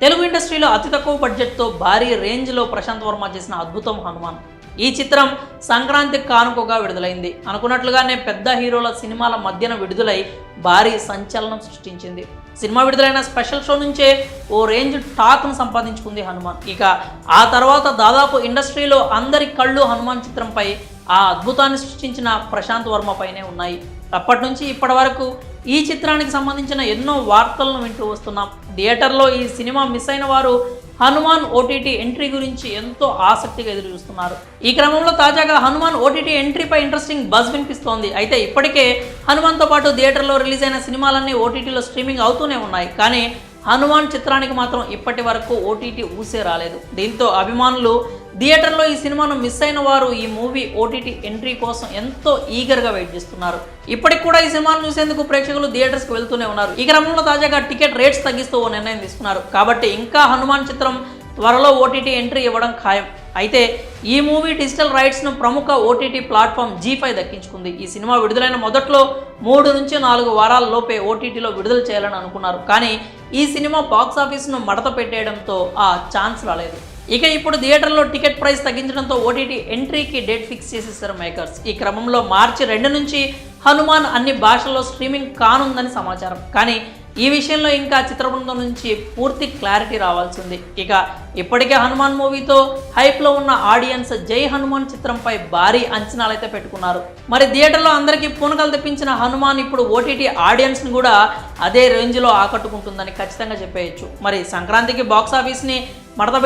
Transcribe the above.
తెలుగు ఇండస్ట్రీలో అతి తక్కువ బడ్జెట్తో భారీ రేంజ్లో ప్రశాంత్ వర్మ చేసిన అద్భుతం హనుమాన్. ఈ చిత్రం సంక్రాంతి కానుకగా విడుదలైంది. అనుకున్నట్లుగానే పెద్ద హీరోల సినిమాల మధ్యన విడుదలై భారీ సంచలనం సృష్టించింది. సినిమా విడుదలైన స్పెషల్ షో నుంచే ఓ రేంజ్ టాక్ను సంపాదించుకుంది హనుమాన్. ఇక ఆ తర్వాత దాదాపు ఇండస్ట్రీలో అందరి కళ్ళు హనుమాన్ చిత్రంపై, ఆ అద్భుతాన్ని సృష్టించిన ప్రశాంత్ వర్మ పైనే ఉన్నాయి. అప్పటి నుంచి ఇప్పటి వరకు ఈ చిత్రానికి సంబంధించిన ఎన్నో వార్తలను వింటూ వస్తున్నాం. థియేటర్లో ఈ సినిమా మిస్ అయిన వారు హనుమాన్ ఓటీటీ ఎంట్రీ గురించి ఎంతో ఆసక్తిగా ఎదురు చూస్తున్నారు. ఈ క్రమంలో తాజాగా హనుమాన్ ఓటీటీ ఎంట్రీపై ఇంట్రెస్టింగ్ బజ్ వినిపిస్తోంది. అయితే ఇప్పటికే హనుమాన్తో పాటు థియేటర్లో రిలీజ్ అయిన సినిమాలన్నీ ఓటీటీలో స్ట్రీమింగ్ అవుతూనే ఉన్నాయి. కానీ హనుమాన్ చిత్రానికి మాత్రం ఇప్పటి వరకు ఓటీటీ ఊసే రాలేదు. దీంతో అభిమానులు థియేటర్లో ఈ సినిమాను మిస్ అయిన వారు ఈ మూవీ ఓటీటీ ఎంట్రీ కోసం ఎంతో ఈగర్గా వెయిట్ చేస్తున్నారు. ఇప్పటికి కూడా ఈ సినిమాను చూసేందుకు ప్రేక్షకులు థియేటర్స్కి వెళ్తూనే ఉన్నారు. ఈ క్రమంలో తాజాగా టికెట్ రేట్స్ తగ్గిస్తూ ఓ నిర్ణయం తీసుకున్నారు. కాబట్టి ఇంకా హనుమాన్ చిత్రం త్వరలో ఓటీటీ ఎంట్రీ ఇవ్వడం ఖాయం. అయితే ఈ మూవీ డిజిటల్ రైట్స్ను ప్రముఖ ఓటీటీ ప్లాట్ఫామ్ G5 దక్కించుకుంది. ఈ సినిమా విడుదలైన మొదట్లో 3 నుంచి 4 వారాల లోపే ఓటీటీలో విడుదల చేయాలని అనుకున్నారు. కానీ ఈ సినిమా బాక్స్ ఆఫీస్ను మడత పెట్టేయడంతో ఆ ఛాన్స్ రాలేదు. ఇక ఇప్పుడు థియేటర్లో టికెట్ ప్రైస్ తగ్గించడంతో ఓటీటీ ఎంట్రీకి డేట్ ఫిక్స్ చేసేసారు మేకర్స్. ఈ క్రమంలో మార్చి 2 నుంచి హనుమాన్ అన్ని భాషల్లో స్ట్రీమింగ్ కానుందని సమాచారం. కానీ ఈ విషయంలో ఇంకా చిత్ర బృందం నుంచి పూర్తి క్లారిటీ రావాల్సి ఉంది. ఇక ఇప్పటికే హనుమాన్ మూవీతో హైప్లో ఉన్న ఆడియన్స్ జై హనుమాన్ చిత్రంపై భారీ అంచనాలైతే పెట్టుకున్నారు. మరి థియేటర్లో అందరికీ పూనకలు తెప్పించిన హనుమాన్ ఇప్పుడు ఓటీటీ ఆడియన్స్ని కూడా అదే రేంజ్లో ఆకట్టుకుంటుందని ఖచ్చితంగా చెప్పేయచ్చు. మరి సంక్రాంతికి బాక్స్ ఆఫీస్ని మడత